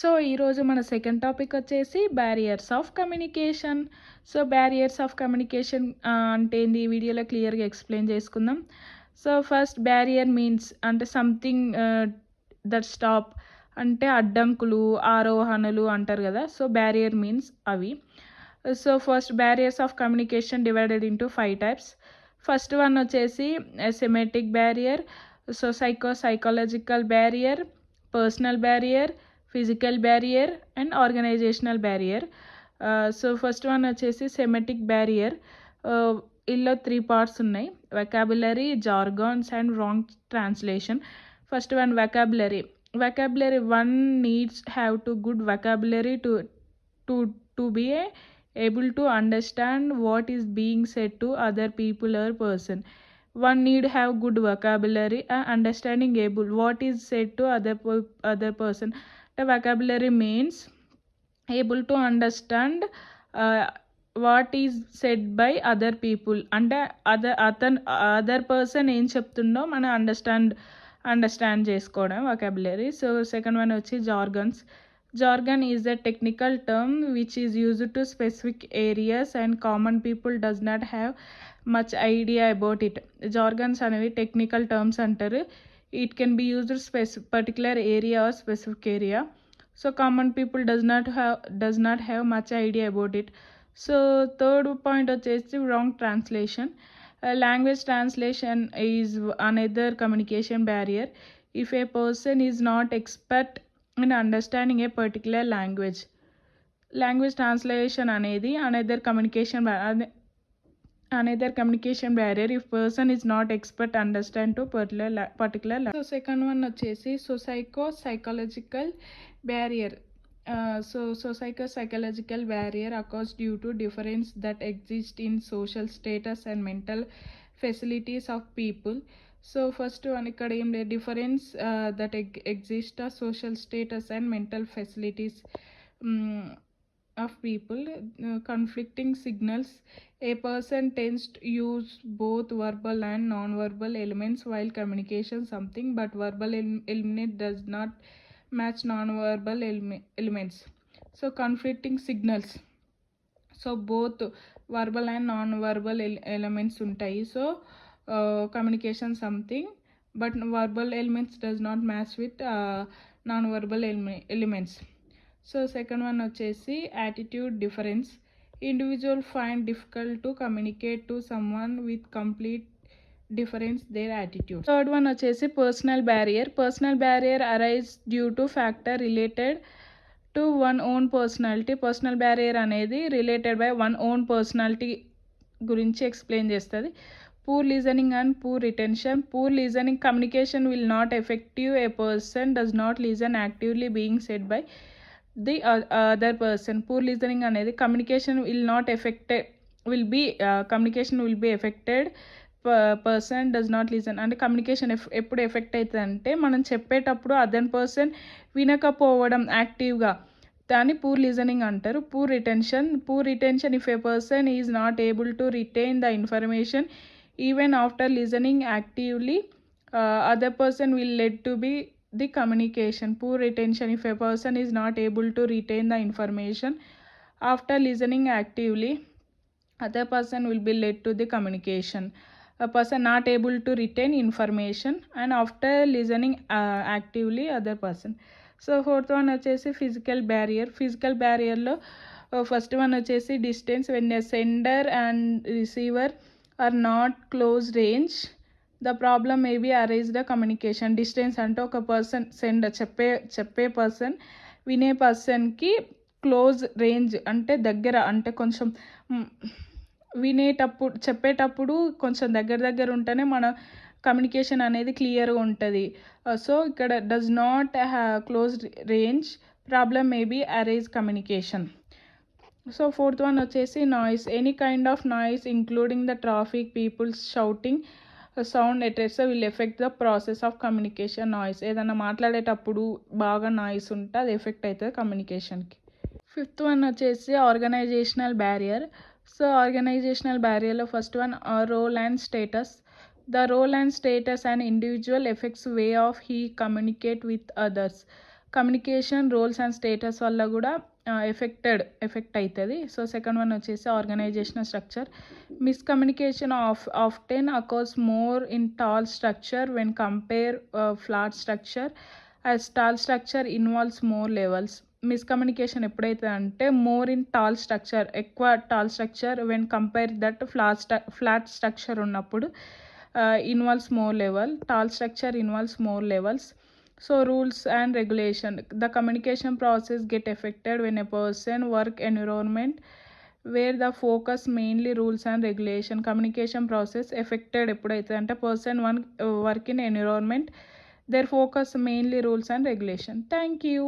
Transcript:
So ఈరోజు మన second topic వచ్చేసి barriers of communication. So barriers of communication అంటే ఏంది ఈ వీడియోలో క్లియర్గా ఎక్స్ప్లెయిన్ చేసుకుందాం. సో ఫస్ట్ బ్యారియర్ మీన్స్ అంటే సంథింగ్ దట్ స్టాప్ అంటే అడ్డంకులు ఆరోహణలు అంటారు కదా. సో బ్యారియర్ మీన్స్ అవి. So first barriers of communication divided into 5 types. First one వచ్చేసి semantic barrier, so psychological barrier, personal barrier, physical barrier and organisational barrier. So first one వచ్చేసి semantic barrier. ఇందులో 3 parts ఉన్నాయి: vocabulary, jargons and wrong translation. First one vocabulary. One needs have to good vocabulary to be able to understand what is being said to other people or person. One need have good vocabulary and understanding able what is said to other person. The vocabulary means able to understand what is said by other people. అంటే other person ఏం చెప్తుండో మనం understand చేసుకోవడం vocabulary. So second one వచ్చి jargons. Jargon is a technical term which is used to specific areas and common people does not have much idea about it. Jargons అనేవి technical terms అంటారు. It can be used particular area or specific area. So common people does not have much idea about it. So third point వచ్చేసి wrong translation. Language translation is another communication barrier. If a person is not expert in understanding a particular language translation అనేది another communication barrier if person is not expert understand to particular language. So second one వచ్చేసి psychological barrier. Psychological barrier occurs due to difference that exist in social status and mental facilities of people. So first one ఇక్కడ ఏం లేదు, difference that exist ఆ social status and mental facilities of people. Conflicting signals. A person tends to use both verbal and non verbal elements while communication something but verbal element does not match non verbal elements. So conflicting signals. So both verbal and non verbal elements ఉంటాయి. So communication something but verbal elements does not match with non-verbal elements. So second one వచ్చేసి attitude difference. Individual find difficult to communicate to someone with complete difference their attitude. Third one వచ్చేసి personal barrier. Personal barrier arise due to factor related to one own personality. Personal barrier అనేది related by one own personality గురించి explain చేస్తుంది. Poor listening and poor retention. Poor listening, communication will not effective. A person does not listen actively being said by the other person. Poor listening అనేది communication will not affected communication will be affected. Person does not listen అంటే communication ఎప్పుడు effect అవుతుంది అంటే మనం చెప్పేటప్పుడు other person వినకపోవడం యాక్టివ్గా, దాన్ని poor listening అంటారు. Poor retention if A person is not able to retain the information even after listening actively, other person will lead to be the communication. Poor retention, if a person is not able to retain the information after listening actively, other person will be led to the communication. A person not able to retain information and after listening actively, other person. So fourth one వచ్చేసి physical barrier లో first one వచ్చేసి distance. When a sender and receiver are not close range, the problem may be arise the communication. Distance అంటే ఒక person చెప్పే person వినే పర్సన్కి close range అంటే దగ్గర, అంటే కొంచెం చెప్పేటప్పుడు కొంచెం దగ్గర ఉంటేనే మన కమ్యూనికేషన్ అనేది క్లియర్గా ఉంటుంది. సో ఇక్కడ does not have close range, problem may be arise communication. So fourth one వచ్చేసి noise. Any kind of noise including the traffic, people's shouting, sound etcetera will affect the process of communication. Noise ఏదైనా మాట్లాడేటప్పుడు బాగా noise ఉంటే అది effect అవుతుంది కమ్యూనికేషన్కి. Fifth one వచ్చేసి organisational barrier. So organisational బ్యారియర్లో first one role and status. The role and status an individual affects way of he communicate with others. Communication roles and status వల్ల కూడా ఎఫెక్ట్ అవుతుంది. So second one వచ్చేసి organisational structure. Miscommunication often occurs more in tall structure when compare flat structure, as tall structure involves more levels. Miscommunication ఎప్పుడైతే అంటే more in tall structure, ఎక్కువ tall structure when compare that flat structure ఉన్నప్పుడు involves more level. Tall structure involves more levels. So rules and regulation. The communication process get affected when a person work environment where the focus mainly rules and regulation. Communication process affected ఎప్పుడైతే అంటే person one work in environment their focus mainly rules and regulation. Thank you.